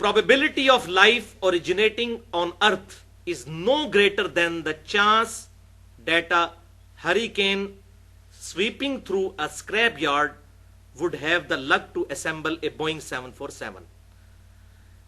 Probability of life originating on earth is no greater than the chance that a hurricane sweeping through a scrapyard would have the luck to assemble a Boeing 747।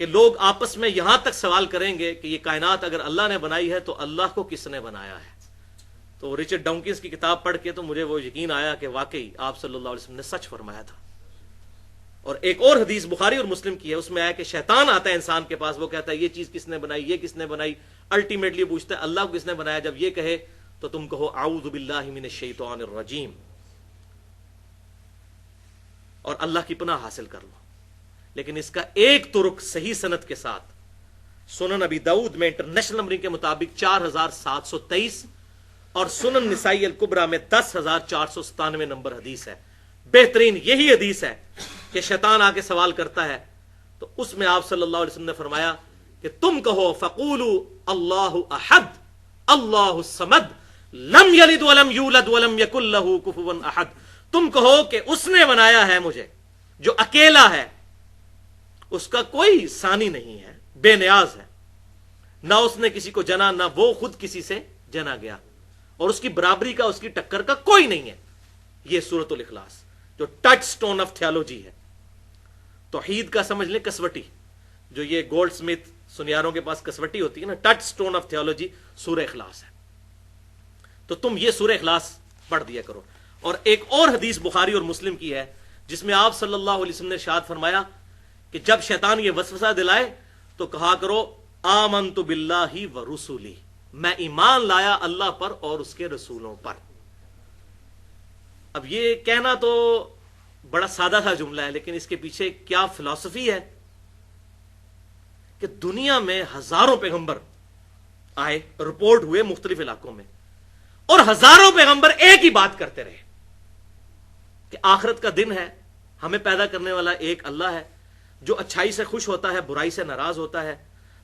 کہ لوگ آپس میں یہاں تک سوال کریں گے کہ یہ کائنات اگر اللہ نے بنائی ہے تو اللہ کو کس نے بنایا ہے. تو رچرڈ ڈاؤکنز کی کتاب پڑھ کے تو مجھے وہ یقین آیا کہ واقعی آپ صلی اللہ علیہ وسلم نے سچ فرمایا تھا. اور ایک اور حدیث بخاری اور مسلم کی ہے، اس میں آیا کہ شیطان آتا ہے انسان کے پاس، وہ کہتا ہے یہ چیز کس نے بنائی، یہ کس نے بنائی. الٹیمیٹلی پوچھتا ہے اللہ کو کس نے بنایا. جب یہ کہے تو تم کہو اعوذ باللہ من الشیطان الرجیم اور اللہ کی پناہ حاصل کر لو. لیکن اس کا ایک ترک صحیح سند کے ساتھ سنن ابی داؤد میں انٹرنیشنل نمبرنگ کے مطابق 4723 اور سنن نسائی الکبریٰ میں 10497 نمبر حدیث ہے. بہترین یہی حدیث ہے کہ شیطان آ کے سوال کرتا ہے تو اس میں آپ صلی اللہ علیہ وسلم نے فرمایا کہ تم کہو فقولوا اللہ احد اللہ الصمد لم یلد ولم یولد ولم یکن لہ کفوا احد. تم کہو کہ اس نے بنایا ہے مجھے جو اکیلا ہے، اس کا کوئی ثانی نہیں ہے، بے نیاز ہے، نہ اس نے کسی کو جنا نہ وہ خود کسی سے جنا گیا، اور اس کی برابری کا اس کی ٹکر کا کوئی نہیں ہے. یہ سورۃ الاخلاص جو ٹچ سٹون آف تھیولوجی ہے، توحید کا سمجھ لیں کسوٹی، جو یہ گولڈ سمتھ سنیاروں کے پاس کسوٹی ہوتی ہے نا، ٹچ سٹون آف تھیولوجی سورہ اخلاص ہے. تو تم یہ سورہ اخلاص پڑھ دیا کرو. اور ایک اور حدیث بخاری اور مسلم کی ہے جس میں آپ صلی اللہ علیہ وسلم نے ارشاد فرمایا کہ جب شیطان یہ وسوسہ دلائے تو کہا کرو آمنت باللہ ورسولہ، میں ایمان لایا اللہ پر اور اس کے رسولوں پر. اب یہ کہنا تو بڑا سادہ سا جملہ ہے، لیکن اس کے پیچھے کیا فلسفی ہے کہ دنیا میں ہزاروں پیغمبر آئے، رپورٹ ہوئے مختلف علاقوں میں، اور ہزاروں پیغمبر ایک ہی بات کرتے رہے کہ آخرت کا دن ہے، ہمیں پیدا کرنے والا ایک اللہ ہے جو اچھائی سے خوش ہوتا ہے، برائی سے ناراض ہوتا ہے،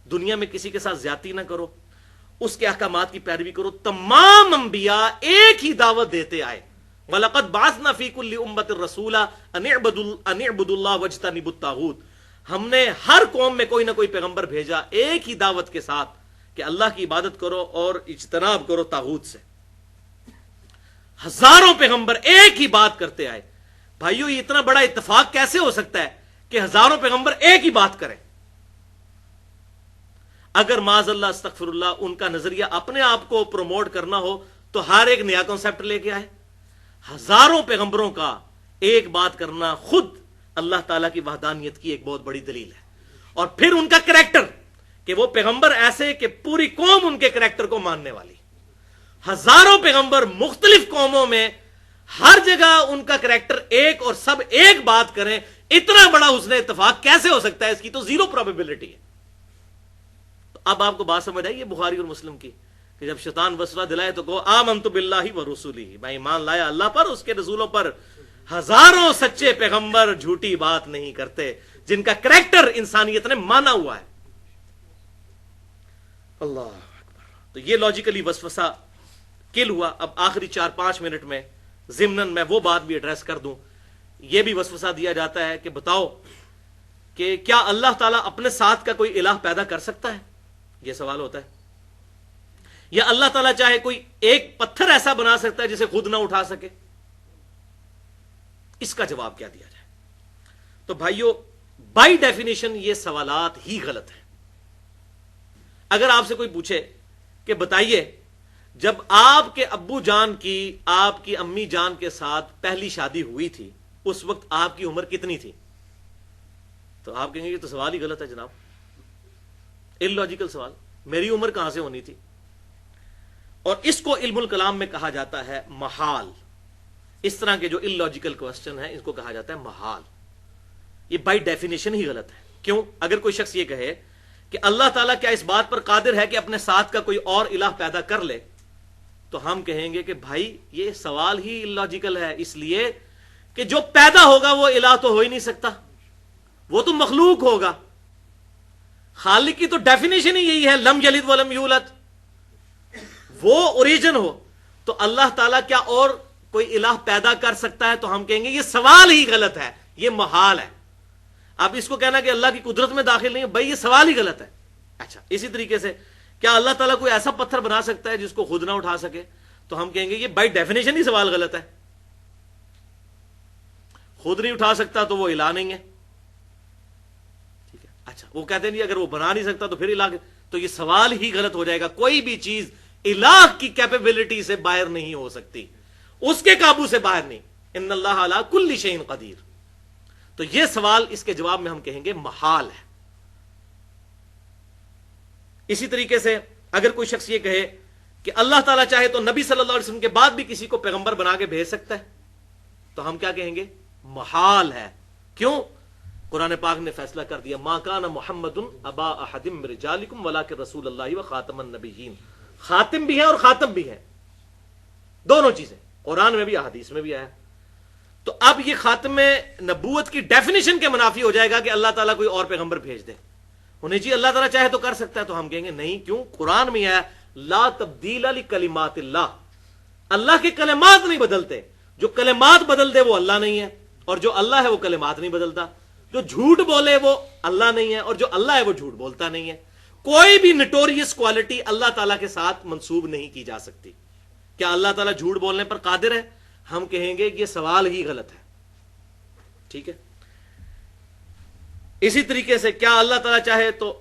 دنیا میں کسی کے ساتھ زیادتی نہ کرو، اس کے احکامات کی پیروی کرو. تمام انبیاء ایک ہی دعوت دیتے آئے. وَلَقَدْ بَعَثْنَا فِي كُلِّ أُمَّةٍ رَسُولًا أَنِ اعْبُدُوا اللَّهَ وَاجْتَنِبُوا الطَّاغُوتَ. ہم نے ہر قوم میں کوئی نہ کوئی پیغمبر بھیجا ایک ہی دعوت کے ساتھ کہ اللہ کی عبادت کرو اور اجتناب کرو طاغوت سے. ہزاروں پیغمبر ایک ہی بات کرتے آئے. بھائیو یہ اتنا بڑا اتفاق کیسے ہو سکتا ہے کہ ہزاروں پیغمبر ایک ہی بات کریں؟ اگر معاذ اللہ استغفر اللہ ان کا نظریہ اپنے آپ کو پروموٹ کرنا ہو تو ہر ایک نیا کنسپٹ لے کے آئے. ہزاروں پیغمبروں کا ایک بات کرنا خود اللہ تعالیٰ کی وحدانیت کی ایک بہت بڑی دلیل ہے. اور پھر ان کا کریکٹر کہ وہ پیغمبر ایسے کہ پوری قوم ان کے کریکٹر کو ماننے والی. ہزاروں پیغمبر مختلف قوموں میں ہر جگہ ان کا کریکٹر ایک اور سب ایک بات کریں، اتنا بڑا حسن اتفاق کیسے ہو سکتا ہے؟ اس کی تو زیرو پروبیبلٹی ہے. تو اب آپ کو بات سمجھ آئی یہ بخاری اور مسلم کی کہ جب شیطان وسوسہ دلائے تو کہو آمنت باللہ ورسولہ، میں ایمان لایا اللہ پر اس کے رسولوں پر. ہزاروں سچے پیغمبر جھوٹی بات نہیں کرتے جن کا کریکٹر انسانیت نے مانا ہوا ہے. اللہ اکبر. تو یہ لاجیکلی وسوسہ کل ہوا. اب آخری 4-5 منٹ میں ضمناً میں وہ بات بھی ایڈریس کر دوں. یہ بھی وسوسہ دیا جاتا ہے کہ بتاؤ کہ کیا اللہ تعالیٰ اپنے ساتھ کا کوئی الہ پیدا کر سکتا ہے؟ یہ سوال ہوتا ہے. یا اللہ تعالیٰ چاہے کوئی ایک پتھر ایسا بنا سکتا ہے جسے خود نہ اٹھا سکے؟ اس کا جواب کیا دیا جائے؟ تو بھائیو بائی ڈیفینیشن یہ سوالات ہی غلط ہیں. اگر آپ سے کوئی پوچھے کہ بتائیے جب آپ کے ابو جان کی آپ کی امی جان کے ساتھ پہلی شادی ہوئی تھی اس وقت آپ کی عمر کتنی تھی؟ تو آپ کہیں گے یہ تو سوال ہی غلط ہے جناب، ان لاجیکل سوال، میری عمر کہاں سے ہونی تھی؟ اور اس کو علم الکلام میں کہا جاتا ہے محال. اس طرح کے جو ان لاجیکل کوسچن ہیں اس کو کہا جاتا ہے محال. یہ بائی ڈیفینیشن ہی غلط ہے. کیوں؟ اگر کوئی شخص یہ کہے کہ اللہ تعالیٰ کیا اس بات پر قادر ہے کہ اپنے ساتھ کا کوئی اور الہ پیدا کر لے، تو ہم کہیں گے کہ بھائی یہ سوال ہی لاجیکل ہے، اس لیے کہ جو پیدا ہوگا وہ الہ تو ہو ہی نہیں سکتا، وہ تو مخلوق ہوگا. خالق کی تو ڈیفینیشن ہی یہی ہے لم یلد ولم یولد، وہ اوریجن ہو. تو اللہ تعالیٰ کیا اور کوئی الہ پیدا کر سکتا ہے؟ تو ہم کہیں گے یہ سوال ہی غلط ہے، یہ محال ہے. اب اس کو کہنا کہ اللہ کی قدرت میں داخل نہیں ہے، بھائی یہ سوال ہی غلط ہے. اچھا اسی طریقے سے کیا اللہ تعالیٰ کوئی ایسا پتھر بنا سکتا ہے جس کو خود نہ اٹھا سکے؟ تو ہم کہیں گے یہ بائی ڈیفینیشن ہی سوال غلط ہے. خود نہیں اٹھا سکتا تو وہ الہ نہیں ہے. ٹھیک ہے. اچھا وہ کہتے ہیں نہیں اگر وہ بنا نہیں سکتا تو پھر الہ، تو یہ سوال ہی غلط ہو جائے گا. کوئی بھی چیز الہ کی کیپیبلٹی سے باہر نہیں ہو سکتی، اس کے قابو سے باہر نہیں. ان اللہ علی کل شیء قدیر. تو یہ سوال اس کے جواب میں ہم کہیں گے محال ہے. اسی طریقے سے اگر کوئی شخص یہ کہے کہ اللہ تعالیٰ چاہے تو نبی صلی اللہ علیہ وسلم کے بعد بھی کسی کو پیغمبر بنا کے بھیج سکتا ہے، تو ہم کیا کہیں گے؟ محال ہے. کیوں؟ قرآن پاک نے فیصلہ کر دیا ما کان محمد ابا احد من رجالکم ولکن رسول اللہ وخاتم النبیین. خاتم بھی ہے اور خاتم بھی ہے، دونوں چیزیں قرآن میں بھی احادیث میں بھی آیا. تو اب یہ خاتم نبوت کی ڈیفینیشن کے منافی ہو جائے گا کہ اللہ تعالیٰ کوئی اور پیغمبر بھیج دے. انہیں جی اللہ تعالیٰ چاہے تو کر سکتا ہے، تو ہم کہیں گے نہیں. کیوں؟ قرآن میں آیا لا تبدیل لکلمات اللہ. اللہ کے کلمات نہیں بدلتے، جو کلمات بدل دے وہ اللہ نہیں ہے، اور جو اللہ ہے وہ کلمات نہیں بدلتا. جو جھوٹ بولے وہ اللہ نہیں ہے، اور جو اللہ ہے وہ جھوٹ بولتا نہیں ہے. کوئی بھی نٹوریس کوالٹی اللہ تعالیٰ کے ساتھ منسوب نہیں کی جا سکتی. کیا اللہ تعالیٰ جھوٹ بولنے پر قادر ہے؟ ہم کہیں گے کہ یہ سوال ہی غلط ہے. ٹھیک ہے. اسی طریقے سے کیا اللہ تعالیٰ چاہے تو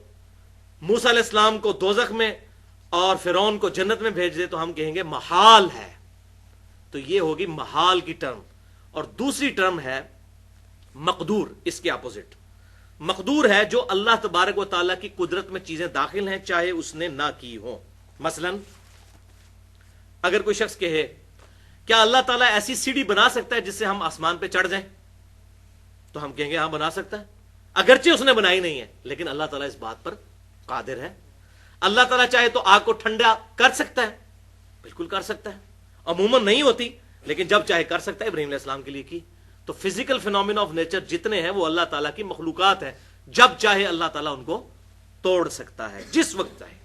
موسیٰ علیہ السلام کو دوزخ میں اور فرعون کو جنت میں بھیج دے؟ تو ہم کہیں گے محال ہے. تو یہ ہوگی محال کی ٹرم. اور دوسری ٹرم ہے مقدور، اس کے اپوزٹ. مقدور ہے جو اللہ تبارک و تعالیٰ کی قدرت میں چیزیں داخل ہیں چاہے اس نے نہ کی ہوں. مثلا اگر کوئی شخص کہے کیا اللہ تعالیٰ ایسی سیڑھی بنا سکتا ہے جس سے ہم آسمان پہ چڑھ جائیں؟ تو ہم کہیں گے ہاں بنا سکتا ہے، اگرچہ اس نے بنائی نہیں ہے، لیکن اللہ تعالیٰ اس بات پر قادر ہے. اللہ تعالیٰ چاہے تو آگ کو ٹھنڈا کر سکتا ہے، بالکل کر سکتا ہے. عموماً نہیں ہوتی، لیکن جب چاہے کر سکتا ہے. ابراہیم علیہ السلام کے لیے کی. تو فزیکل فینومینا آف نیچر جتنے ہیں وہ اللہ تعالیٰ کی مخلوقات ہیں، جب چاہے اللہ تعالیٰ ان کو توڑ سکتا ہے جس وقت چاہے.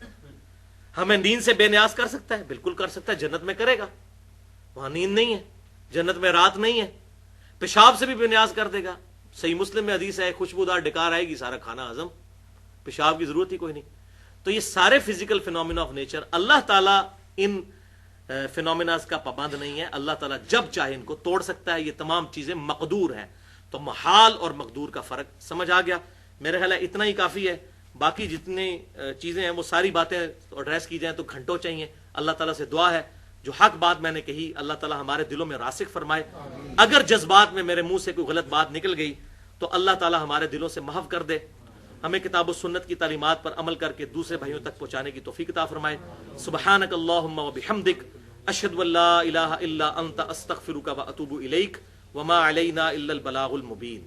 ہمیں نیند سے بے نیاز کر سکتا ہے، بالکل کر سکتا ہے. جنت میں کرے گا، وہاں نیند نہیں ہے، جنت میں رات نہیں ہے. پیشاب سے بھی بے نیاز کر دے گا. صحیح مسلم میں حدیث ہے خوشبودار ڈکار آئے گی، سارا کھانا ہضم، پیشاب کی ضرورت ہی کوئی نہیں. تو یہ سارے فزیکل فینومینا آف نیچر اللہ تعالیٰ ان فینومیناز کا پابند نہیں ہے. اللہ تعالیٰ جب چاہے ان کو توڑ سکتا ہے. یہ تمام چیزیں مقدور ہیں. تو محال اور مقدور کا فرق سمجھ آ گیا. میرے خیال ہے اتنا ہی کافی ہے. باقی جتنی چیزیں ہیں وہ ساری باتیں ایڈریس کی جائیں تو گھنٹوں چاہیے. اللہ تعالیٰ سے دعا ہے جو حق بات میں نے کہی اللہ تعالیٰ ہمارے دلوں میں راسخ فرمائے. اگر جذبات میں میرے منہ سے کوئی غلط بات نکل گئی تو اللہ تعالیٰ ہمارے دلوں سے محو کر دے. ہمیں کتاب و سنت کی تعلیمات پر عمل کر کے دوسرے بھائیوں تک پہنچانے کی توفیق عطا فرمائے. سبحانک اللہم و بحمدک اشہد ان لا الہ الا انت استغفرک و اتوب الیک وما علینا الا البلاغ المبین.